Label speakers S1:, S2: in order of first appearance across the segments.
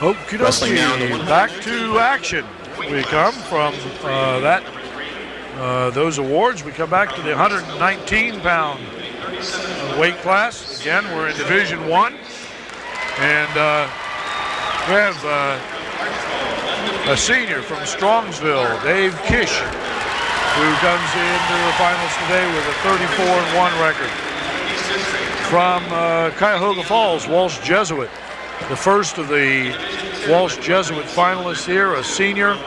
S1: Okie dokie, back to action. We come from those awards. We come back to the 119-pound weight class. Again, we're in Division 1. And we have a senior from Strongsville, Dave Kich, who comes into the finals today with a 34-1 record. From Cuyahoga Falls, Walsh Jesuit, the first of the Walsh Jesuit finalists here, a senior,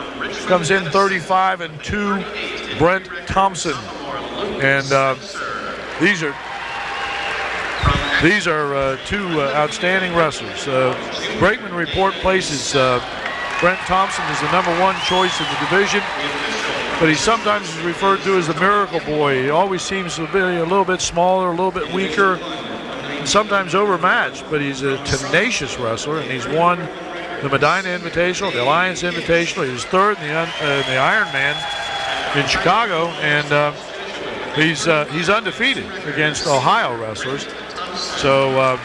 S1: comes in 35-2, Brent Thompson. And these are two outstanding wrestlers. Brakeman Report places Brent Thompson as the #1 choice in the division, but he sometimes is referred to as the Miracle Boy. He always seems to be a little bit smaller, a little bit weaker, and sometimes overmatched, but he's a tenacious wrestler, and he's won the Medina Invitational, the Alliance Invitational. He was third in the Ironman in Chicago, and he's undefeated against Ohio wrestlers. So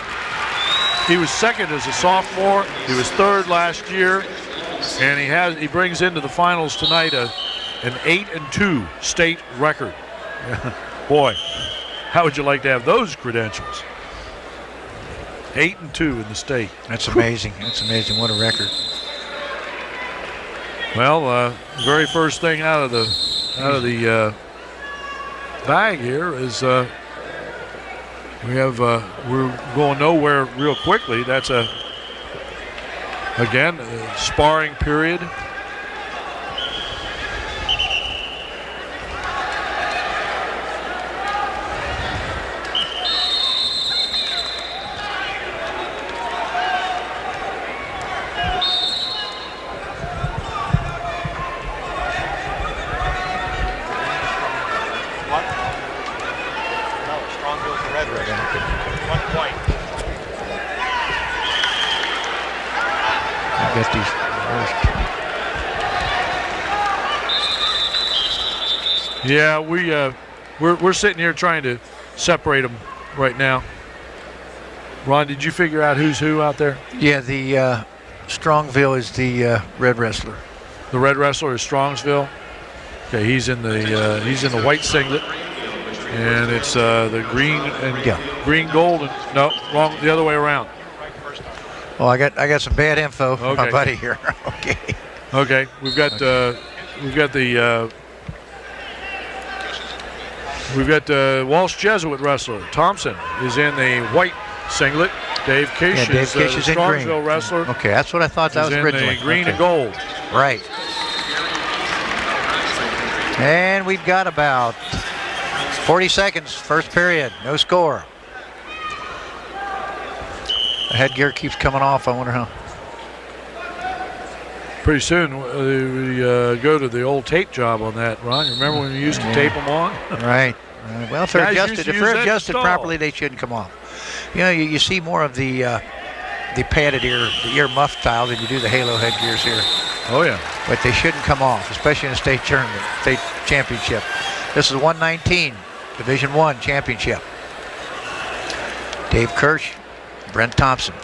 S1: he was second as a sophomore. He was third last year, and he brings into the finals tonight an 8-2 state record. Boy, how would you like to have those credentials? 8-2 in the state.
S2: That's amazing. That's amazing. What a record.
S1: Well, very first thing out of the bag here is we're going nowhere real quickly. That's again a sparring period. Yeah, we're sitting here trying to separate them right now. Ron, did you figure out who's who out there?
S2: Yeah, the Strongsville is the red wrestler.
S1: The red wrestler is Strongsville. Okay, he's in the white singlet, and it's the green and green gold. And, no, wrong, the other way around.
S2: Well, I got some bad info from my buddy here. Okay.
S1: Okay, we've got the Walsh Jesuit wrestler. Thompson is in the white singlet. Dave Kich is the Strongsville wrestler.
S2: Okay, that's what I thought that was originally.
S1: In the green and gold.
S2: Right. And we've got about 40 seconds, first period, no score. The headgear keeps coming off. I wonder how.
S1: Pretty soon we go to the old tape job on that, Ron. You remember when you used to tape them on?
S2: Right. Well, if they're adjusted properly, they shouldn't come off. You know, you see more of the padded ear, the ear muff style than you do the halo headgears here.
S1: Oh yeah.
S2: But they shouldn't come off, especially in a state tournament, state championship. This is 119, Division 1 championship. Dave Kirsch, Brent Thompson.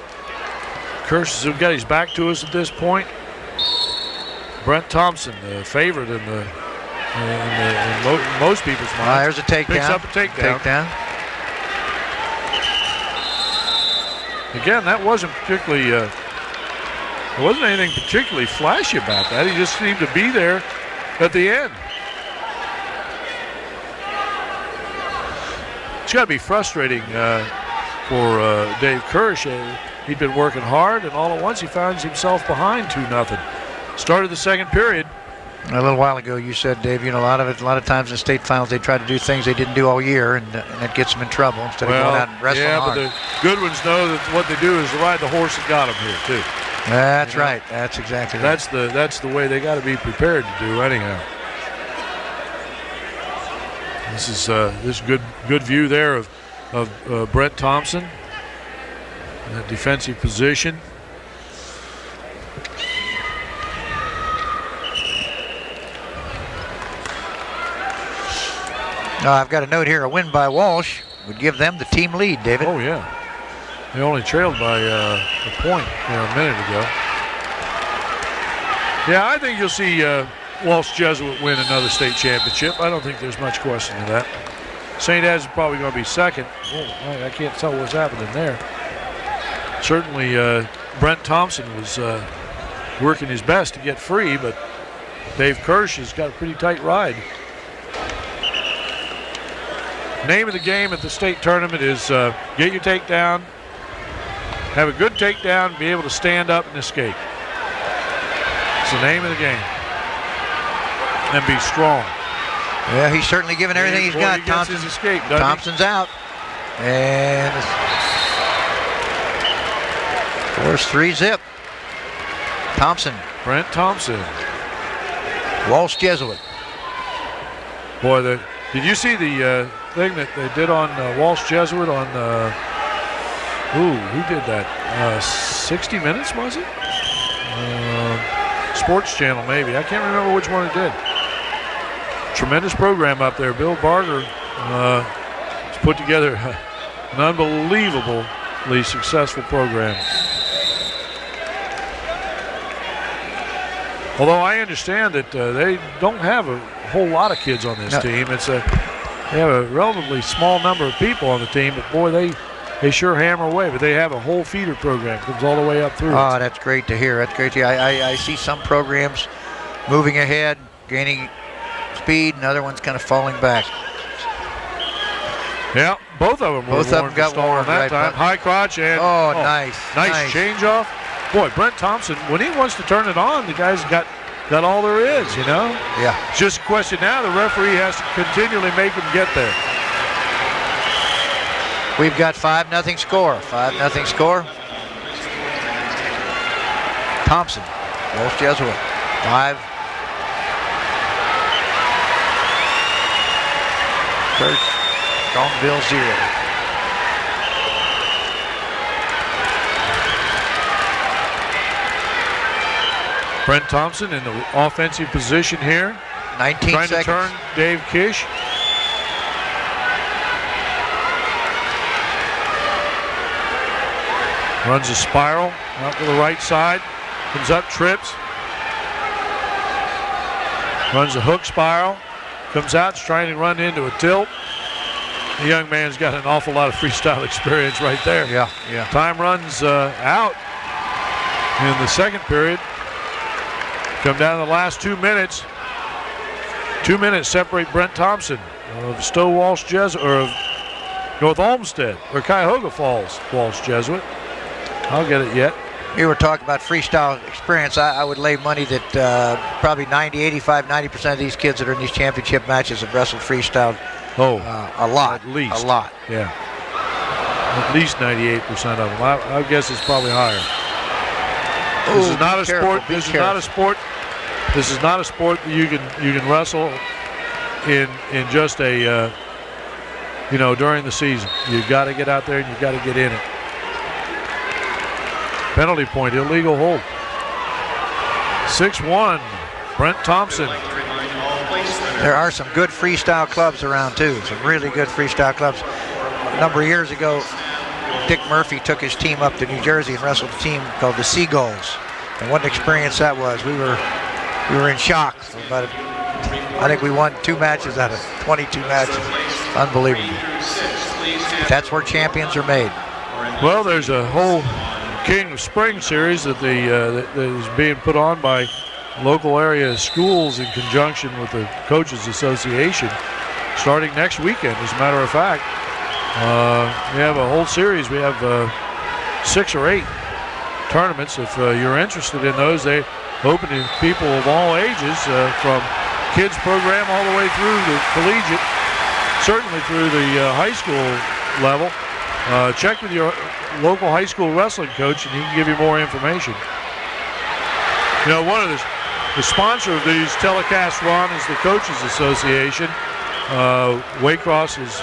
S1: Kirsch has got his back to us at this point. Brent Thompson, the favorite in most people's minds.
S2: There's a takedown.
S1: Picks up a takedown. Again, that wasn't particularly. There wasn't anything particularly flashy about that. He just seemed to be there at the end. It's got to be frustrating for Dave Kirsch. He'd been working hard, and all at once he finds himself behind 2-0. Started the second period.
S2: A little while ago, you said, Dave, you know, a lot of times in state finals they try to do things they didn't do all year, and that gets them in trouble instead of going out and wrestling hard.
S1: Yeah, but the good ones know that what they do is to ride the horse that got them here too.
S2: That's right. That's exactly right.
S1: That's the way they got to be prepared to do anyhow. This is good view there of Brent Thompson in that defensive position.
S2: I've got a note here. A win by Walsh would give them the team lead, David.
S1: Oh, yeah. They only trailed by a point a minute ago. Yeah, I think you'll see Walsh Jesuit win another state championship. I don't think there's much question to that. St. Ed's is probably going to be second. I can't tell what's happening there. Certainly, Brent Thompson was working his best to get free, but Dave Kirsch has got a pretty tight ride. Name of the game at the state tournament is get your takedown, have a good takedown, be able to stand up and escape. It's the name of the game. And be strong.
S2: Yeah, he's certainly given everything he's got.
S1: Thompson's escape,
S2: Thompson's out. And force 3-zip. Thompson.
S1: Brent Thompson.
S2: Walsh Jesuit.
S1: Boy, did you see the thing that they did on Walsh Jesuit on, who did that? 60 Minutes, was it? Sports Channel, maybe. I can't remember which one it did. Tremendous program up there. Bill Barger has put together an unbelievably successful program. Although I understand that they don't have a whole lot of kids on this team. They have a relatively small number of people on the team, but boy, they sure hammer away. But they have a whole feeder program that comes all the way up through.
S2: Oh, that's great to hear. That's great to hear. I see some programs moving ahead, gaining speed, and other ones kind of falling back.
S1: Yeah, both of them
S2: got warm
S1: that time. High crotch and nice change off. Boy, Brent Thompson, when he wants to turn it on, the guy's got all there is, you know?
S2: Yeah.
S1: It's just a question now. The referee has to continually make him get there.
S2: We've got 5-0 score. 5-0 score. Thompson, Walsh Jesuit, 5. Third, Strongsville 0.
S1: Brent Thompson in the offensive position here.
S2: 19
S1: trying
S2: seconds.
S1: To turn Dave Kich. Runs a spiral out to the right side. Comes up, trips. Runs a hook spiral. Comes out, trying to run into a tilt. The young man's got an awful lot of freestyle experience right there.
S2: Yeah.
S1: Time runs out in the second period. Come down to the last 2 minutes. 2 minutes separate Brent Thompson of Stowe Walsh Jesuit, or of North Olmsted, or Cuyahoga Falls Walsh Jesuit. I'll get it yet.
S2: You were talking about freestyle experience. I would lay money that probably 90% of these kids that are in these championship matches have wrestled freestyle. A lot.
S1: At least.
S2: A lot.
S1: Yeah. At least 98% of them. I guess it's probably higher. This is not a sport. This is not a sport. This is not a sport that you can wrestle in just a during the season. You've got to get out there and you've got to get in it. Penalty point, illegal hold. 6-1, Brent Thompson.
S2: There are some good freestyle clubs around too. Some really good freestyle clubs. A number of years ago, Dick Murphy took his team up to New Jersey and wrestled a team called the Seagulls. And what an experience that was. We were in shock. I think we won 2 matches out of 22 matches. Unbelievable. That's where champions are made.
S1: Well, there's a whole King of Spring series that that is being put on by local area schools in conjunction with the Coaches Association starting next weekend, as a matter of fact. We have a whole series. We have 6 or 8 tournaments. If you're interested in those, they open to people of all ages, from kids program all the way through the collegiate, certainly through the high school level. Check with your local high school wrestling coach and he can give you more information. You know, one of the sponsor of these telecasts, Ron, is the Coaches Association. Waycross has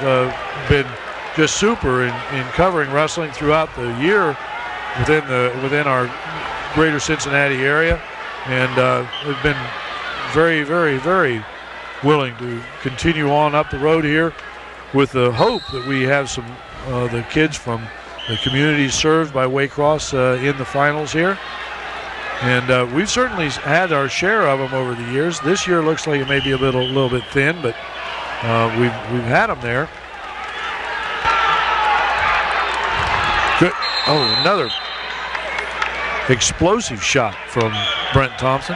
S1: been just super in covering wrestling throughout the year within our greater Cincinnati area, and they've been very, very, very willing to continue on up the road here with the hope that we have some the kids from the communities served by Waycross in the finals here. And we've certainly had our share of them over the years. This year looks like it may be a little bit thin, but we've had them there. Good. Oh, another explosive shot from Brent Thompson.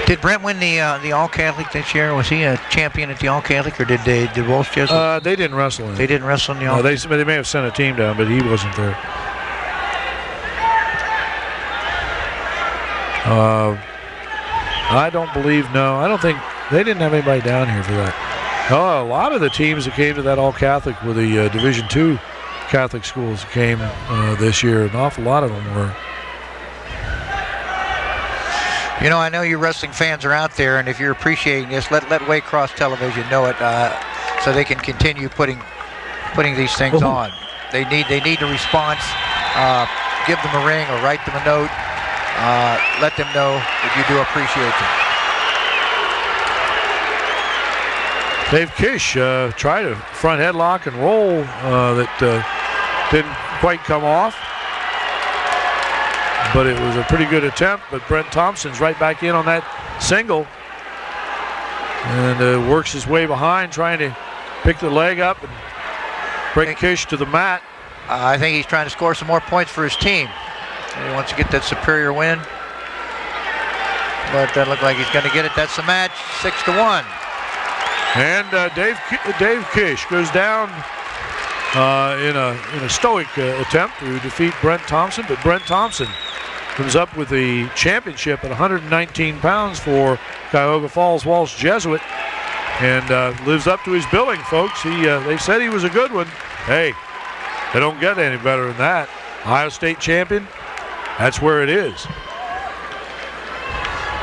S2: Did Brent win the All-Catholic this year? Was he a champion at the All-Catholic, or did Walsh Jesuit?
S1: They didn't wrestle in it.
S2: They didn't wrestle in the All-Catholic?
S1: They may have sent a team down, but he wasn't there. I don't believe, no. I don't think, they didn't have anybody down here for that. Oh, a lot of the teams that came to that All-Catholic were the Division II Catholic schools that came this year. An awful lot of them were.
S2: You know, I know you wrestling fans are out there, and if you're appreciating this, let Waycross Television know it, so they can continue putting these things on. They need a response. Give them a ring or write them a note. Let them know that you do appreciate them.
S1: Dave Kich tried a front headlock and roll that didn't quite come off. But it was a pretty good attempt, but Brent Thompson's right back in on that single. And works his way behind, trying to pick the leg up and bring Kich to the mat.
S2: I think he's trying to score some more points for his team. He wants to get that superior win. But that looked like he's going to get it. That's the match, 6-1.
S1: And Dave Kich goes down in a stoic attempt to defeat Brent Thompson, but Brent Thompson comes up with the championship at 119 pounds for Cuyahoga Falls Walsh Jesuit, and lives up to his billing, folks. They said he was a good one. Hey, they don't get any better than that. Ohio State champion, that's where it is.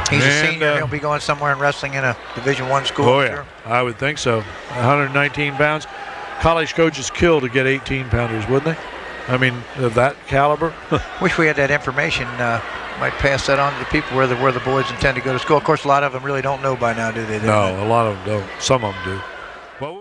S2: He's a senior. He'll be going somewhere and wrestling in a Division I school.
S1: Oh, yeah, I would think so. 119 pounds. College coaches kill to get 18-pounders, wouldn't they? I mean, of that caliber.
S2: Wish we had that information. Might pass that on to the people where the boys intend to go to school. Of course, a lot of them really don't know by now, do they?
S1: No, a lot of them don't. Some of them do. Well,